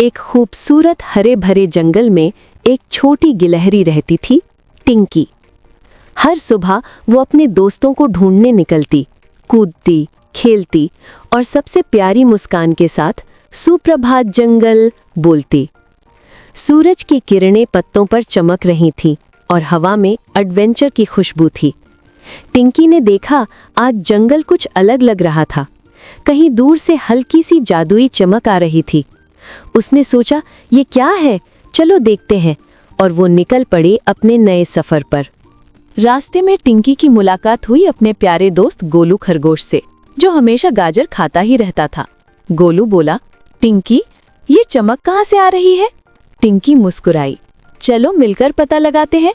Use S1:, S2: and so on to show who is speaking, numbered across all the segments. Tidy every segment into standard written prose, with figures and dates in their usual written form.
S1: एक खूबसूरत हरे भरे जंगल में एक छोटी गिलहरी रहती थी, टिंकी। हर सुबह वो अपने दोस्तों को ढूंढने निकलती, कूदती, खेलती और सबसे प्यारी मुस्कान के साथ सुप्रभात जंगल बोलती। सूरज की किरणें पत्तों पर चमक रही थीं और हवा में एडवेंचर की खुशबू थी। टिंकी ने देखा आज जंगल कुछ अलग लग रहा था। कहीं दूर से हल्की सी जादुई चमक आ रही थी। उसने सोचा, ये क्या है, चलो देखते हैं, और वो निकल पड़ी अपने नए सफर पर। रास्ते में टिंकी की मुलाकात हुई अपने प्यारे दोस्त गोलू खरगोश से, जो हमेशा गाजर खाता ही रहता था। गोलू बोला, टिंकी, ये चमक कहाँ से आ रही है? टिंकी मुस्कुराई, चलो मिलकर पता लगाते हैं।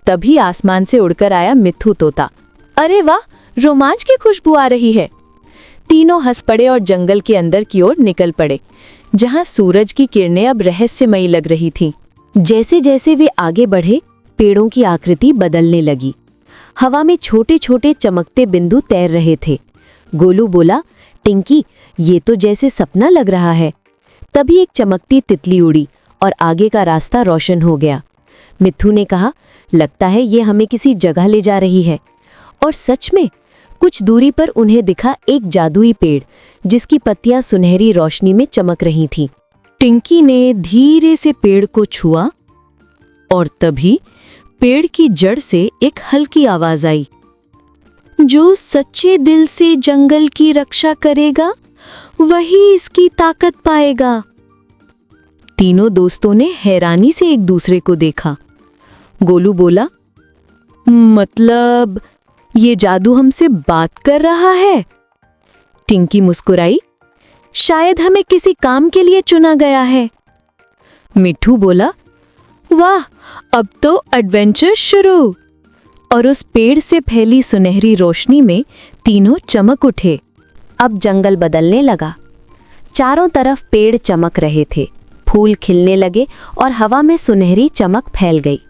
S1: तभी आसमान से उड़कर आया मिट्ठू तोता। अरे वाह, रोमांच की खुशबू आ रही है। तीनों हंस पड़े और जंगल के अंदर की ओर निकल पड़े, जहां सूरज की किरणें अब रहस्यमयी लग रही थीं। जैसे जैसे वे आगे बढ़े, पेड़ों की आकृति बदलने लगी। हवा में छोटे छोटे चमकते बिंदु तैर रहे थे। गोलू बोला, टिंकी, ये तो जैसे सपना लग रहा है। तभी एक चमकती तितली उड़ी और आगे का रास्ता रोशन हो गया। मिट्ठू ने कहा, लगता है ये हमें किसी जगह ले जा रही है। और सच में कुछ दूरी पर उन्हें दिखा एक जादुई पेड़, जिसकी पत्तियां सुनहरी रोशनी में चमक रही थीं। टिंकी ने धीरे से पेड़ को छुआ और तभी पेड़ की जड़ से एक हल्की आवाज आई, जो सच्चे दिल से जंगल की रक्षा करेगा वही इसकी ताकत पाएगा। तीनों दोस्तों ने हैरानी से एक दूसरे को देखा। गोलू बोला, मतलब ये जादू हमसे बात कर रहा है? टिंकी मुस्कुराई, शायद हमें किसी काम के लिए चुना गया है। मिट्ठू बोला, वाह, अब तो एडवेंचर शुरू। और उस पेड़ से फैली सुनहरी रोशनी में तीनों चमक उठे। अब जंगल बदलने लगा। चारों तरफ पेड़ चमक रहे थे, फूल खिलने लगे और हवा में सुनहरी चमक फैल गई।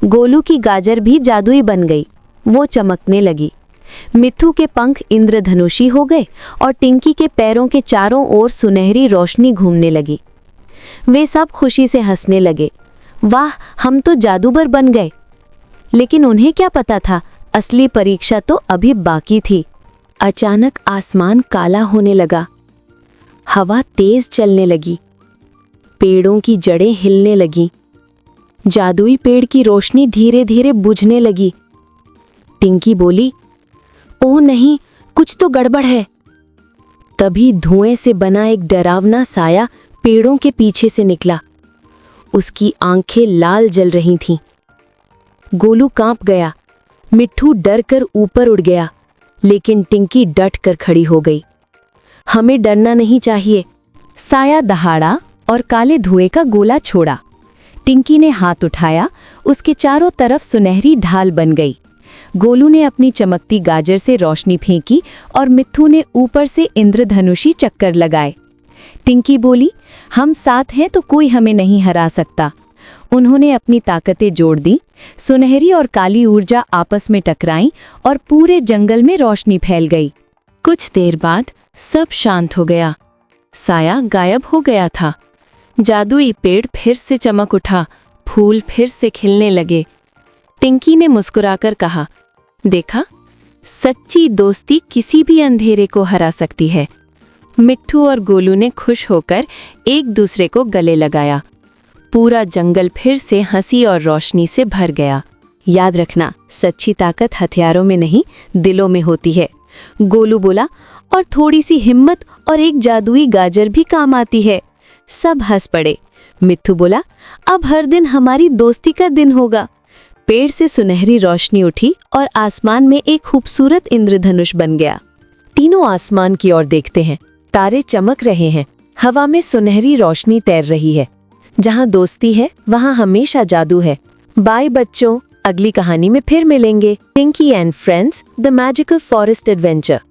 S1: गोलू की गाजर भी जादुई बन गई, वो चमकने लगी। मिट्ठू के पंख इंद्रधनुषी हो गए और टिंकी के पैरों के चारों ओर सुनहरी रोशनी घूमने लगी। वे सब खुशी से हंसने लगे। वाह, हम तो जादूगर बन गए। लेकिन उन्हें क्या पता था, असली परीक्षा तो अभी बाकी थी। अचानक आसमान काला होने लगा, हवा तेज चलने लगी, पेड़ों की जड़ें हिलने लगीं। जादुई पेड़ की रोशनी धीरे धीरे बुझने लगी। टिंकी बोली, ओह नहीं, कुछ तो गड़बड़ है। तभी धुएं से बना एक डरावना साया पेड़ों के पीछे से निकला। उसकी आंखें लाल जल रही थीं। गोलू कांप गया, मिट्ठू डर कर ऊपर उड़ गया, लेकिन टिंकी डट कर खड़ी हो गई। हमें डरना नहीं चाहिए। साया दहाड़ा और काले धुएं का गोला छोड़ा। टिंकी ने हाथ उठाया, उसके चारों तरफ सुनहरी ढाल बन गई। गोलू ने अपनी चमकती गाजर से रोशनी फेंकी और मिट्ठू ने ऊपर से इंद्रधनुषी चक्कर लगाए। टिंकी बोली, हम साथ हैं तो कोई हमें नहीं हरा सकता। उन्होंने अपनी ताकतें जोड़ दी। सुनहरी और काली ऊर्जा आपस में टकराईं और पूरे जंगल में रोशनी फैल गई। कुछ देर बाद सब शांत हो गया। साया गायब हो गया था। जादुई पेड़ फिर से चमक उठा, फूल फिर से खिलने लगे। टिंकी ने मुस्कुराकर कहा, देखा, सच्ची दोस्ती किसी भी अंधेरे को हरा सकती है। मिट्ठू और गोलू ने खुश होकर एक दूसरे को गले लगाया। पूरा जंगल फिर से हंसी और रोशनी से भर गया। याद रखना, सच्ची ताकत हथियारों में नहीं, दिलों में होती है। गोलू बोला, और थोड़ी सी हिम्मत और एक जादुई गाजर भी काम आती है। सब हंस पड़े। मिट्ठू बोला, अब हर दिन हमारी दोस्ती का दिन होगा। पेड़ से सुनहरी रोशनी उठी और आसमान में एक खूबसूरत इंद्रधनुष बन गया। तीनों आसमान की ओर देखते हैं। तारे चमक रहे हैं, हवा में सुनहरी रोशनी तैर रही है। जहां दोस्ती है वहां हमेशा जादू है। बाय बच्चों, अगली कहानी में फिर मिलेंगे। टिंकी and friends, the magical forest adventure.